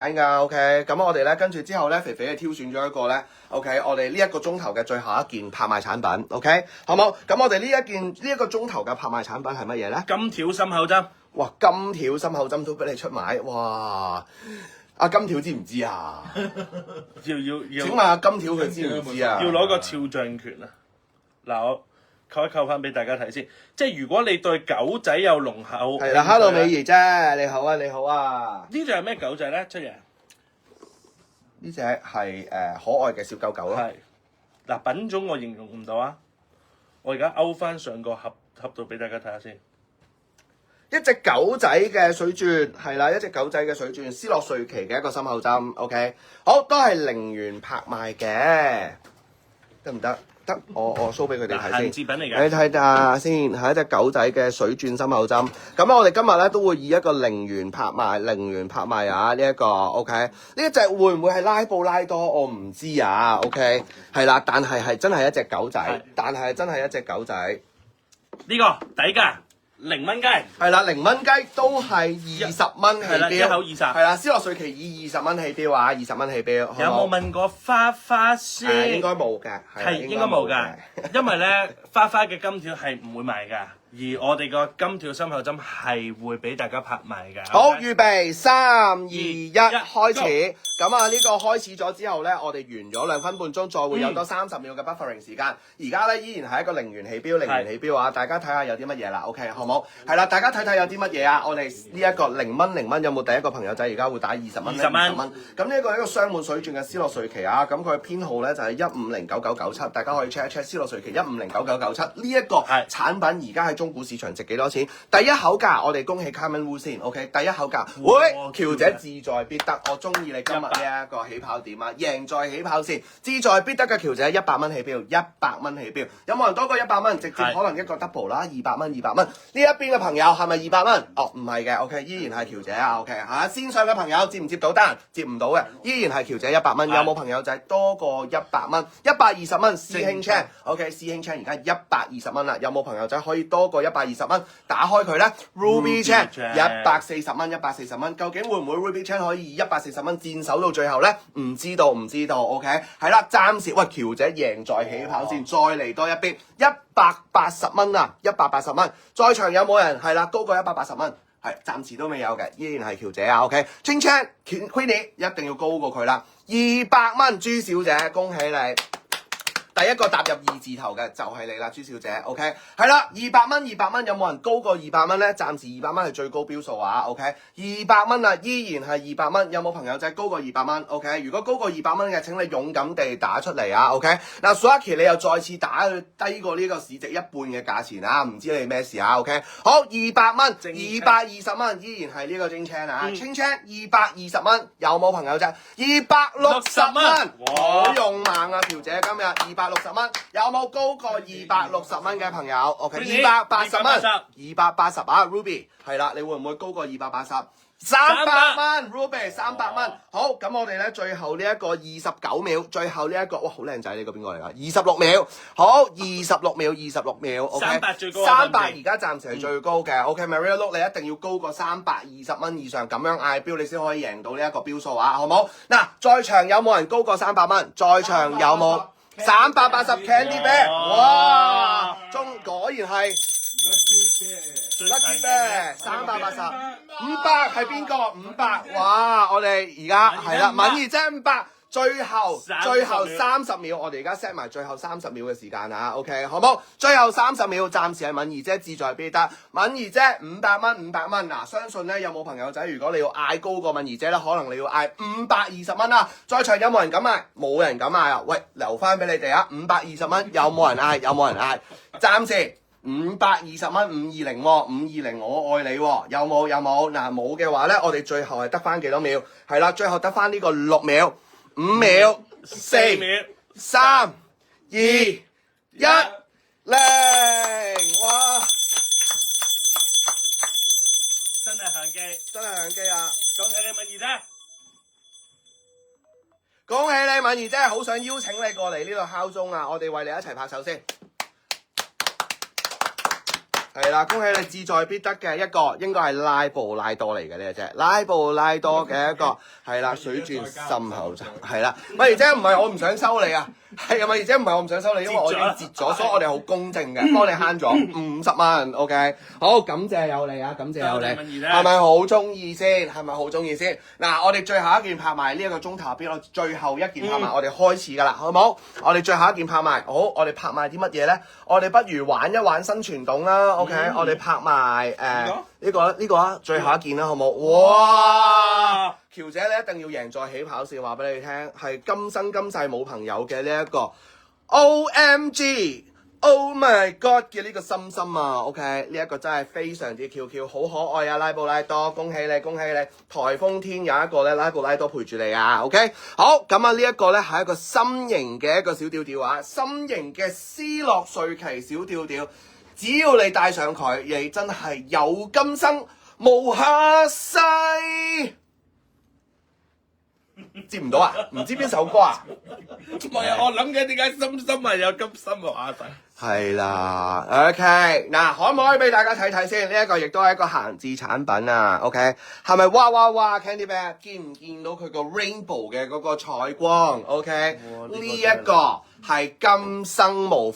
㗎 ，OK， 咁我哋咧跟住之後咧，肥肥係挑選咗一個咧 ，OK， 我哋呢一個鐘頭嘅最後一件拍賣產品 ，OK， 好冇？咁我哋呢一個鐘頭嘅拍賣產品係乜嘢咧？金條心口針，哇！金條心口針都俾你出賣，哇！阿金條知唔知啊？要請問阿金條佢知唔知啊？要攞個肖像權啊！嗱，我扣一扣翻俾大家睇先，即係如果你對狗仔有濃厚，係啦，Hello 美儀姐，你好啊，你好啊！呢隻係咩狗仔咧？出爺呢隻係可愛嘅小狗狗咯。係嗱，品種我形容唔到啊！我而家勾翻上個盒度俾大家睇下先。一隻狗仔嘅水鑽係啦，一隻狗仔嘅水鑽，斯洛瑞奇嘅一個心口針 ，OK， 好，都係0元拍賣嘅，得唔得？得，我 show 俾佢哋睇先。限製品嚟嘅。你睇下先，係一隻狗仔嘅水鑽心口針。咁我哋今日咧都會以一個0元拍賣啊！呢一個 OK， 呢一隻會唔會係拉布拉多？我唔知啊 ，OK， 係啦，但係真係一隻狗仔，但係真係一隻狗仔。呢個底價0蚊雞，係啦，0蚊雞都係20蚊起標，係啦，一口20。係啦，斯洛瑞奇以20蚊起標啊，20蚊起標。有冇問過花花先？應該冇嘅，係應該冇㗎，因為咧花花嘅金條係唔會賣㗎，而我哋個金條心口針係會俾大家拍賣㗎。好，預備3、2、1，開始。咁啊，呢個開始咗之後咧，我哋完咗2分半鐘，再會有多30秒嘅 buffering 時間。而家咧依然係一個0元起標，0元起標啊！大家睇下有啲乜嘢啦 ，OK 好冇？係啦，大家睇睇有啲乜嘢啊？我哋呢一個0蚊有冇第一個朋友仔而家會打20蚊咧？20蚊。咁呢一個係一個雙滿水鑽嘅斯洛瑞奇啊，咁佢嘅編號咧就係15099997，大家可以 check 一 check 斯洛瑞奇15099997呢一個產品而家喺中古市場值幾多錢？第一口價我哋恭喜 Carmen Wu 先 ，OK， 第一口價，喂，喬姐志在必得，我中意你今日呢一個起跑點啊，贏在起跑線，志在必得嘅喬姐100蚊起標，100蚊起標，有冇人多過100蚊？直接可能一個 double 啦，200蚊，呢一邊嘅朋友係咪200蚊？哦，唔係嘅 ，OK， 依然係喬姐啊 ，OK 嚇，線上嘅朋友接唔接到單？接唔到嘅，依然係喬姐100蚊，有冇朋友仔多過100蚊？120蚊，師兄 Chan，OK， 師兄 Chan 而家120蚊啦，有冇朋友仔可以多過120蚊？打開佢咧 ，Ruby Chan 140蚊，140蚊，究竟會唔會 Ruby Chan 可以以140蚊戰守到最後咧？唔知道，OK， 係啦，暫時喂喬姐贏在起跑線，再嚟多一邊180蚊啊，180蚊，在場有冇人係啦高過180蚊？係暫時都未有嘅，依然係喬姐啊 ，OK，Ching Chan、Queenie 一定要高過佢啦，200蚊，朱小姐恭喜你！第一個踏入2字頭嘅就係你啦，朱小姐 ，OK， 係啦，200蚊，有冇人高過200蚊咧？暫時200蚊係最高標數啊 ，OK，200蚊啊，依然係200蚊，有冇朋友仔高過200蚊 ？OK， 如果高過200蚊嘅，請你勇敢地打出嚟啊 ，OK， 嗱 Suaki 你又再次打去低過呢個市值一半嘅價錢啊，唔知你咩事啊 ，OK， 好200蚊，220蚊，依然係呢個 Ching Chan 啊，Ching Chan 220蚊，有冇朋友仔260蚊？好勇猛啊，喬姐今日260蚊，有冇高過260蚊嘅朋友 ？OK， 280蚊，280啊 ，Ruby 係啦，你會唔會高過280？300蚊 ，Ruby 300蚊，好，咁我哋咧最後呢一個29秒，最後呢一個，哇，好靚仔呢個邊個嚟㗎？26秒，好，26秒 ，OK， 300最高，300而家暫時係最高嘅，OK，Maria Look 你一定要高過320蚊以上，咁樣嗌標你先可以贏到呢一個標數啊，好冇？嗱，在場有冇人高過300蚊？在場有冇？380 Candy Bear， 哇，果然係 Lucky Bear 380，500係邊個？500，哇！我哋而家係啦，敏儀姐500，最後30秒，我哋而家 set 埋最後30秒嘅時間啊 ，OK 好冇？最後30秒，暫時係敏儀姐志在必得，敏儀姐500蚊嗱，相信咧有冇朋友仔？如果你要嗌高過敏儀姐咧，可能你要嗌520蚊啦。在場有冇人敢嗌？冇人敢嗌啊！喂，留翻俾你哋啊！520蚊，有冇人嗌？暫時。520蚊520喎，520我愛你喎，有冇？嗱冇嘅話咧，我哋最後係得翻幾多秒？係啦，最後得翻呢個6秒、5秒、4秒、3、2、1，零！哇！真係響機啊！恭喜你敏儀姐！恭喜你敏儀姐，好想邀請你過嚟呢度敲鐘啊！我哋為你一齊拍手先。係啦，恭喜你志在必得嘅一個，應該係拉布拉多嚟嘅呢隻，拉布拉多嘅一個係啦，水鑽心口針係啦。喂，而姐唔係我唔想收你啊，係啊嘛，而姐唔係我唔想收你，因為我已經截咗，所以我哋好公正嘅，幫你慳咗50蚊。OK， 好，感謝有你啊，感謝有你，係咪好中意先？係咪好中意先？嗱，我哋最後一件拍賣呢一個鐘頭入邊，我最後一件拍賣，我哋開始㗎啦，好唔好？我哋最後一件拍賣，好，我哋拍賣啲乜嘢咧？我哋不如玩一玩新傳統啦。OK，我哋拍賣呢個啊，最後一件啦，好冇？哇！喬姐你一定要贏在起跑線，話俾你聽，係今生今世冇朋友嘅呢一個 OMG。Oh my god 嘅呢個心心啊 ，OK， 呢一個真係非常之 Q， 好可愛啊！拉布拉多，恭喜你，恭喜你！颱風天有一個咧拉布拉多陪住你啊 ，OK， 好，咁啊呢一個咧係一個心形嘅一個小吊吊啊，心形嘅斯洛瑞奇小吊吊，只要你戴上佢，你真係有今生無下世。接唔到啊？唔知邊首歌啊？唔係啊，我諗緊點解心心係有今生無下世？係啦 ，OK， 嗱，可唔可以俾大家睇睇先？呢一個亦都係一個閒置產品啊 ，OK， 係咪哇 Candy Bear 見唔見到佢個 rainbow 嘅嗰個彩光 ？OK， 呢一個係今生無